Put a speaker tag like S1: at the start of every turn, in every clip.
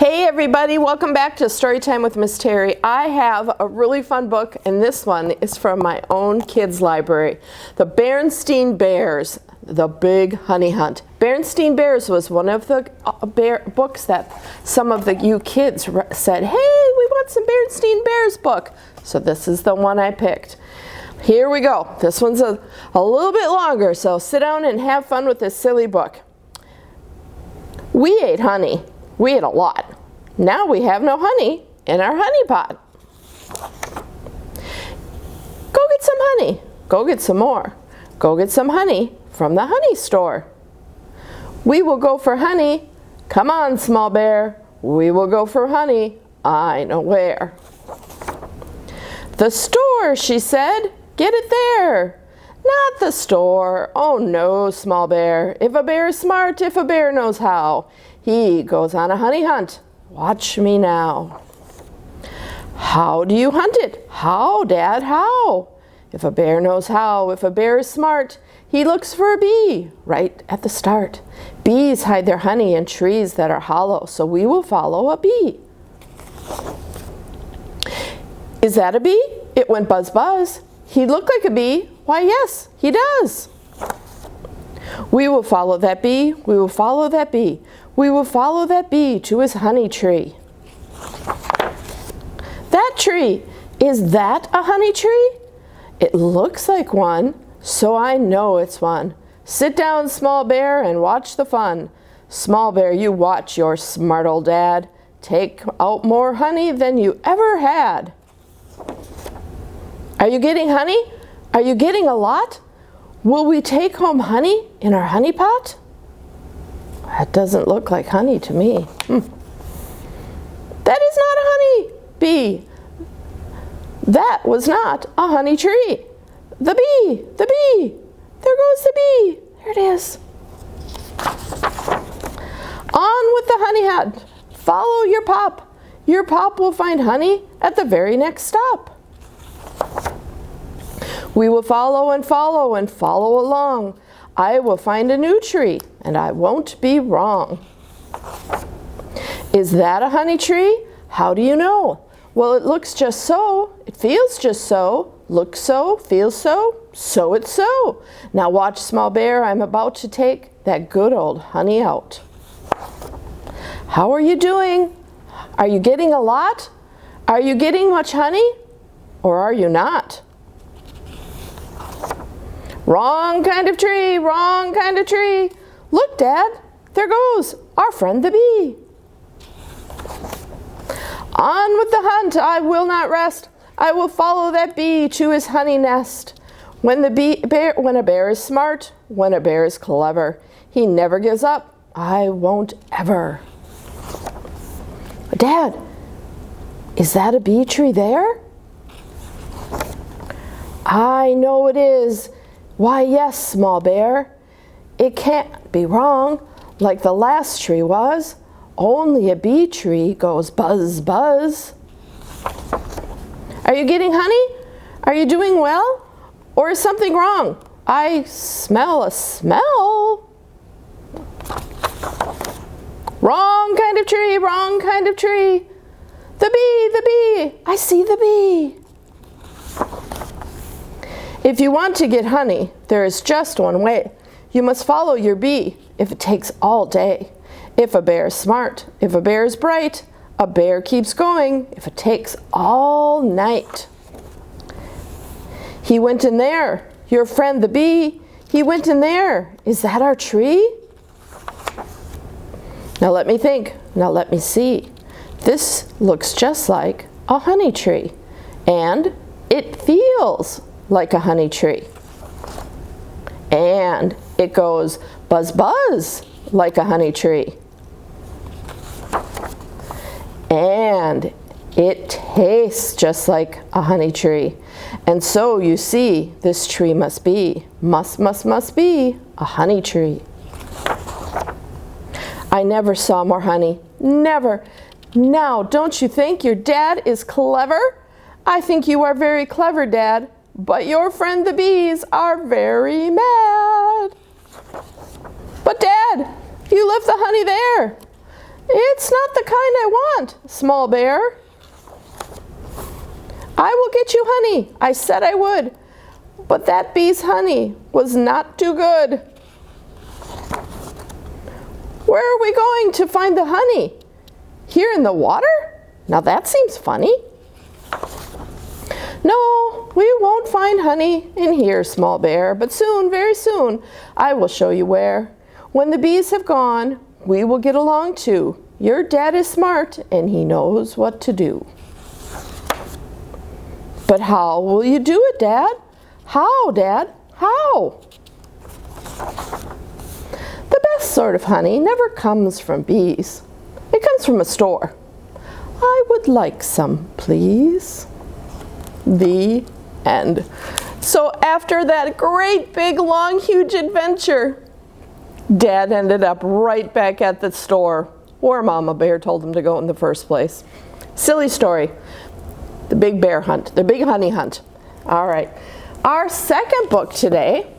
S1: Hey everybody, welcome back to Storytime with Miss Terry. I have a really fun book, and this one is from my own kids' library. The Berenstein Bears, The Big Honey Hunt. Berenstein Bears was one of the books that some of you kids said, hey, we want some Berenstein Bears book. So this is the one I picked. Here we go. This one's a little bit longer, so sit down and have fun with this silly book. We ate honey. We ate a lot. Now we have no honey in our honey pot. Go get some honey. Go get some more. Go get some honey from the honey store. We will go for honey. Come on, small bear. We will go for honey. I know where. The store, she said. Get it there. Not the store. Oh no, small bear. If a bear is smart, if a bear knows how, he goes on a honey hunt. Watch me now. How do you hunt it? How, Dad, how? If a bear knows how, if a bear is smart, he looks for a bee right at the start. Bees hide their honey in trees that are hollow, so we will follow a bee. Is that a bee? It went buzz buzz. He looked like a bee. Why, yes, he does. We will follow that bee. We will follow that bee. We will follow that bee to his honey tree. That tree, is that a honey tree? It looks like one, so I know it's one. Sit down, small bear, and watch the fun. Small bear, you watch your smart old dad take out more honey than you ever had. Are you getting honey? Are you getting a lot? Will we take home honey in our honey pot? That doesn't look like honey to me. That is not a honey bee. That was not a honey tree. The bee, the bee. There goes the bee. There it is. On with the honey hunt. Follow your pop. Your pop will find honey at the very next stop. We will follow and follow and follow along. I will find a new tree, and I won't be wrong. Is that a honey tree? How do you know? Well, it looks just so. It feels just so. Looks so, feels so, so it's so. Now watch, small bear, I'm about to take that good old honey out. How are you doing? Are you getting a lot? Are you getting much honey? Or are you not? Wrong kind of tree, wrong kind of tree. Look, Dad, there goes our friend the bee. On with the hunt, I will not rest. I will follow that bee to his honey nest. When a bear is smart, when a bear is clever, he never gives up. I won't ever. Dad, is that a bee tree there? I know it is. Why, yes, small bear. It can't be wrong, like the last tree was. Only a bee tree goes buzz, buzz. Are you getting honey? Are you doing well? Or is something wrong? I smell a smell. Wrong kind of tree, wrong kind of tree. The bee, I see the bee. If you want to get honey, there is just one way. You must follow your bee if it takes all day. If a bear is smart, if a bear is bright, a bear keeps going if it takes all night. He went in there, your friend the bee. He went in there. Is that our tree? Now let me think. Now let me see. This looks just like a honey tree, and it feels like a honey tree. And it goes buzz buzz like a honey tree. And it tastes just like a honey tree. And so you see, this tree must be be a honey tree. I never saw more honey. Never. Now, don't you think your dad is clever? I think you are very clever, Dad. But your friend the bees are very mad. But Dad, you left the honey there. It's not the kind I want, small bear. I will get you honey. I said I would. But that bee's honey was not too good. Where are we going to find the honey? Here in the water? Now that seems funny. No, we won't find honey in here, small bear, but soon, very soon, I will show you where. When the bees have gone, we will get along too. Your dad is smart and he knows what to do. But how will you do it, Dad? How, Dad? How? The best sort of honey never comes from bees. It comes from a store. I would like some, please. The end. So after that great big long huge adventure, Dad ended up right back at the store where Mama Bear told him to go in the first place. Silly story. The big bear hunt, the big honey hunt. All right. Our second book today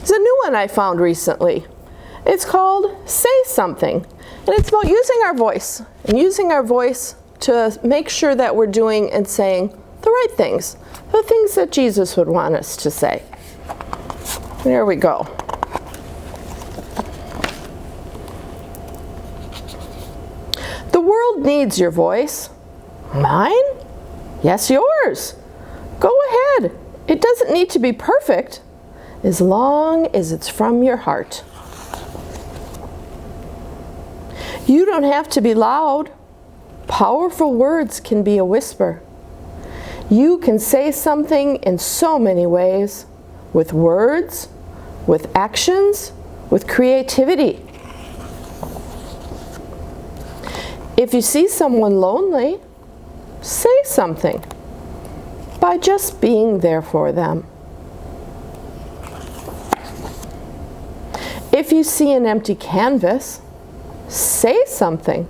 S1: is a new one I found recently. It's called Say Something. And it's about using our voice and using our voice to make sure that we're doing and saying the right things, the things that Jesus would want us to say. There we go. The world needs your voice. Mine? Yes, yours. Go ahead. It doesn't need to be perfect, as long as it's from your heart. You don't have to be loud. Powerful words can be a whisper. You can say something in so many ways, with words, with actions, with creativity. If you see someone lonely, say something by just being there for them. If you see an empty canvas, say something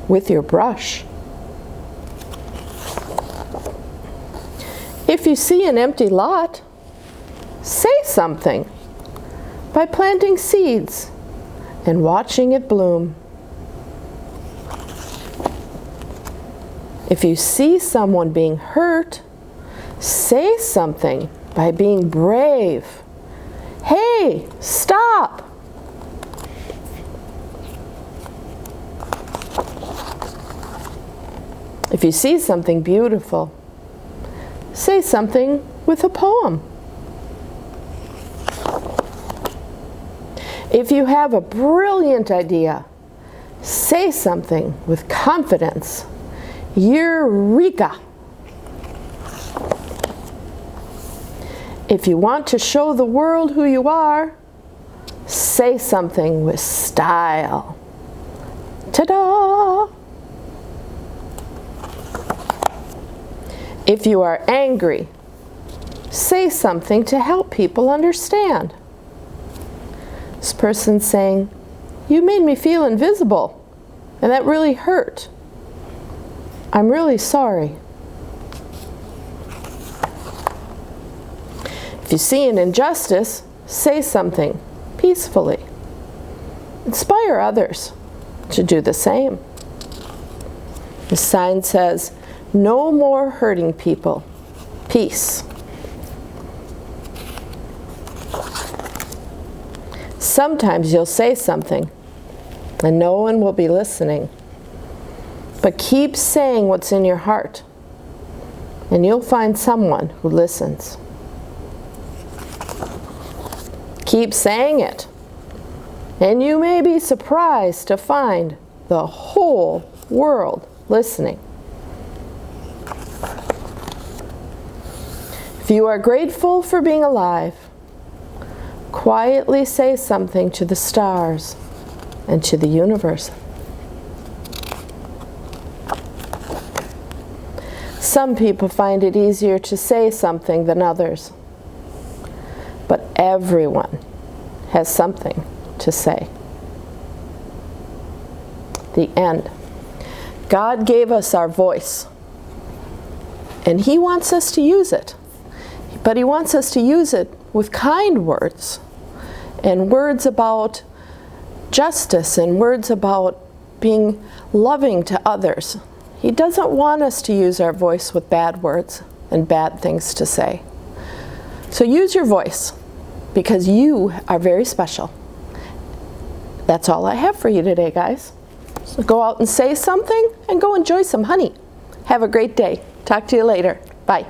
S1: with your brush. If you see an empty lot, say something by planting seeds and watching it bloom. If you see someone being hurt, say something by being brave. Hey, stop! If you see something beautiful, say something with a poem. If you have a brilliant idea, say something with confidence. Eureka! If you want to show the world who you are, say something with style. Ta-da! If you are angry, say something to help people understand. This person's saying, "You made me feel invisible, and that really hurt. I'm really sorry." If you see an injustice, say something peacefully. Inspire others to do the same. The sign says, "No more hurting people. Peace." Sometimes you'll say something and no one will be listening. But keep saying what's in your heart and you'll find someone who listens. Keep saying it and you may be surprised to find the whole world listening. If you are grateful for being alive, quietly say something to the stars and to the universe. Some people find it easier to say something than others, but everyone has something to say. The end. God gave us our voice, and He wants us to use it. But He wants us to use it with kind words and words about justice and words about being loving to others. He doesn't want us to use our voice with bad words and bad things to say. So use your voice, because you are very special. That's all I have for you today, guys. So go out and say something and go enjoy some honey. Have a great day. Talk to you later. Bye.